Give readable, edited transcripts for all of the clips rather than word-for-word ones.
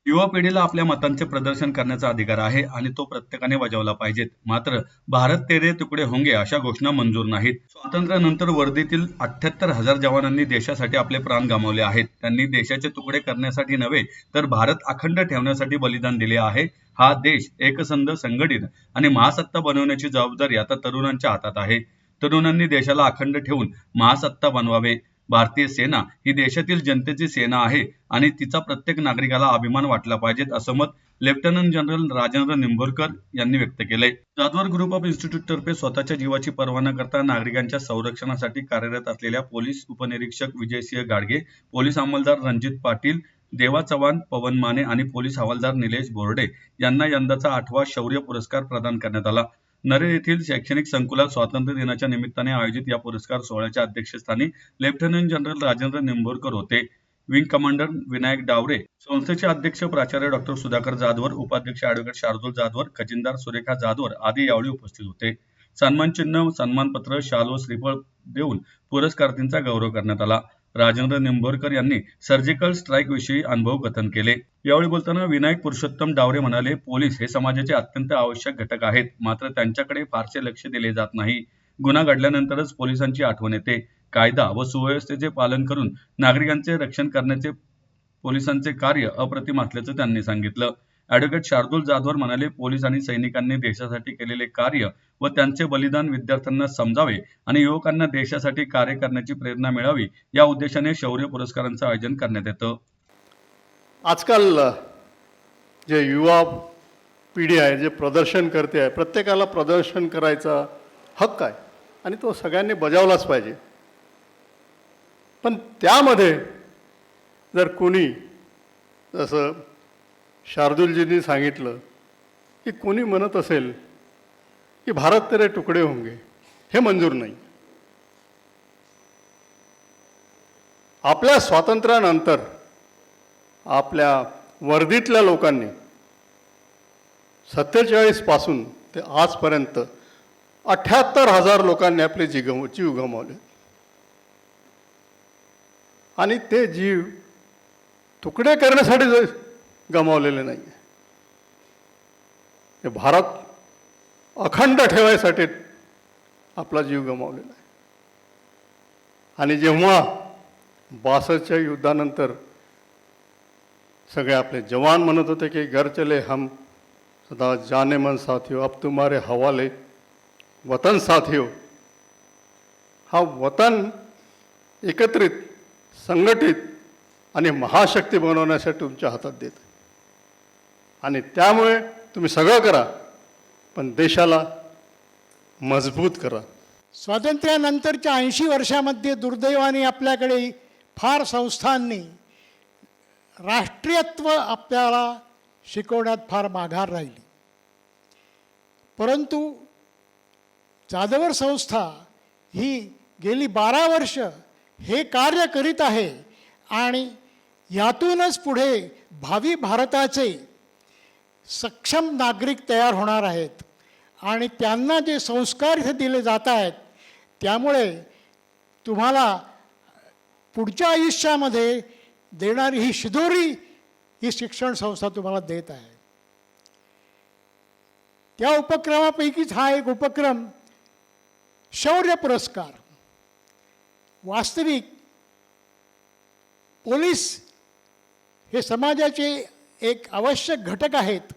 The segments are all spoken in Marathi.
युवा पिढीला आपल्या मतांचे प्रदर्शन करण्याचा अधिकार आहे आणि तो प्रत्येकाने बजावला पाहिजेत. मात्र भारत तेरे तुकडे होंगे अशा घोषणा मंजूर नाहीत. स्वातंत्र्यानंतर वर्दीतील 78,000 जवानांनी देशासाठी आपले प्राण गमावले आहेत. त्यांनी देशाचे तुकडे करण्यासाठी नव्हे तर भारत अखंड ठेवण्यासाठी बलिदान दिले आहे. हा देश एकसंध, संघटित आणि महासत्ता बनवण्याची जबाबदारी आता तरुणांच्या हातात आहे. तरुणांनी देशाला अखंड ठेवून महासत्ता बनवावे. भारतीय सेना ही देशातील जनतेची सेना आहे आणि तिचा प्रत्येक नागरिकाला अभिमान वाटला पाहिजे, असं मत लेफ्टनंट जनरल राजेंद्र निंभोरकर यांनी व्यक्त केले. जाधवर ग्रुप ऑफ इन्स्टिट्यूट तर्फे स्वतःच्या जीवाची पर्वा न करता नागरिकांच्या संरक्षणासाठी कार्यरत असलेल्या पोलीस उपनिरीक्षक विजयसिंह गाडगे, पोलीस अंमलदार रणजित पाटील, देवा चव्हाण, पवन माने आणि पोलीस हवालदार निलेश बोर्डे यांना यंदाचा 8वा शौर्य पुरस्कार प्रदान करण्यात आला. नरे येथील शैक्षणिक संकुलात स्वातंत्र्य दिनाच्या निमित्ताने आयोजित या पुरस्कार सोहळ्याच्या अध्यक्षस्थानी लेफ्टनंट जनरल राजेंद्र निंभोरकर होते. विंग कमांडर विनायक डावरे, संस्थेचे अध्यक्ष प्राचार्य डॉक्टर सुधाकर जाधवर, उपाध्यक्ष ॲडव्होकेट शार्दूल जाधवर, खजिनदार सुरेखा जाधवर आदी यावेळी उपस्थित होते. सन्मान चिन्ह, सन्मानपत्र, शाल व श्रीफळ देऊन पुरस्कारार्थींचा गौरव करण्यात आला. राजेंद्र निंभोरकर यांनी सर्जिकल स्ट्राईक विषयी अनुभव कथन केले. यावेळी बोलताना विनायक पुरुषोत्तम डावरे म्हणाले, पोलीस हे समाजाचे अत्यंत आवश्यक घटक आहेत, मात्र त्यांच्याकडे फारसे लक्ष दिले जात नाही. गुन्हा घडल्यानंतरच पोलिसांची आठवण येते. कायदा व सुव्यवस्थेचे पालन करून नागरिकांचे रक्षण करण्याचे पोलिसांचे कार्य अप्रतिम असल्याचं त्यांनी सांगितलं. ॲडव्होकेट शार्दूल जाधवर म्हणाले, पोलीस आणि सैनिकांनी देशासाठी केलेले कार्य व त्यांचे बलिदान विद्यार्थ्यांना समजावे आणि युवकांना देशासाठी कार्य करण्याची प्रेरणा मिळावी या उद्देशाने शौर्य पुरस्कारांचं आयोजन करण्यात येतं. आजकाल जे युवा पिढी आहे, जे प्रदर्शन करते आहे, प्रत्येकाला प्रदर्शन करायचा हक्क आहे आणि तो सगळ्यांनी बजावलाच पाहिजे. पण त्यामध्ये जर कोणी, जसं शार्दूलजींनी सांगितलं, की कोणी म्हणत असेल की भारत तेरे तुकडे होंगे, हे मंजूर नाही. आपल्या स्वातंत्र्यानंतर आपल्या वर्दीतल्या लोकांनी 47 पासून ते आजपर्यंत 78,000 लोकांनी आपले जीव गमावले आणि ते जीव तुकडे करण्यासाठी गमावलेले नाही. हे भारत अखंड ठेवायसाठी आपला जीव गमावलेला आहे. आणि जेव्हा 62च्या युद्धानंतर सगळे आपले जवान म्हणत होते की घर चले हम सदा जाने मन साथियो, अब तुम्हारे हवाले वतन साथियो, हा वतन एकत्रित, संघटित आणि महाशक्ती बनवण्यासाठी तुमच्या हातात देत. आणि त्यामुळे तुम्ही सगळं करा, पण देशाला मजबूत करा. स्वातंत्र्यानंतरच्या 80 वर्षामध्ये दुर्दैवाने आपल्याकडे फार संस्थांनी राष्ट्रीयत्व आपल्याला शिकवण्यात फार माघार राहिली. परंतु जाधवर संस्था ही गेली 12 वर्ष हे कार्य करीत आहे आणि यातूनच पुढे भावी भारताचे सक्षम नागरिक तयार होणार आहेत आणि त्यांना जे संस्कार इथे दिले जात आहेत, त्यामुळे तुम्हाला पुढच्या आयुष्यामध्ये देणारी ही शिदोरी ही शिक्षण संस्था तुम्हाला देत आहे. त्या उपक्रमापैकीच हा एक उपक्रम शौर्य पुरस्कार. वास्तविक पोलीस हे समाजाचे एक आवश्यक घटक आहेत,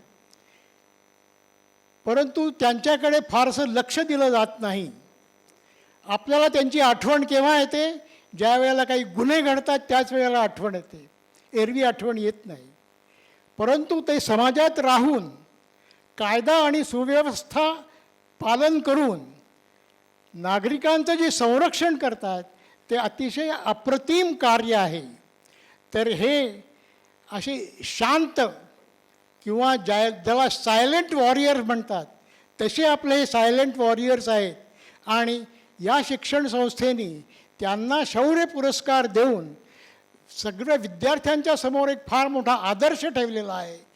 परंतु त्यांच्याकडे फारसं लक्ष दिलं जात नाही. आपल्याला त्यांची आठवण केव्हा येते? ज्या वेळेला काही गुन्हे घडतात त्याच वेळेला आठवण येते, एरवी आठवण येत नाही. परंतु ते समाजात राहून कायदा आणि सुव्यवस्था पालन करून नागरिकांचं जे संरक्षण करतात ते अतिशय अप्रतिम कार्य आहे. तर हे असे शांत किंवा ज्याला सायलेंट वॉरियर म्हणतात तसे आपले हे सायलेंट वॉरियर्स आहेत. आणि या शिक्षण संस्थेने त्यांना शौर्य पुरस्कार देऊन सगळ्या विद्यार्थ्यांच्या समोर एक फार मोठा आदर्श ठेवलेला आहे.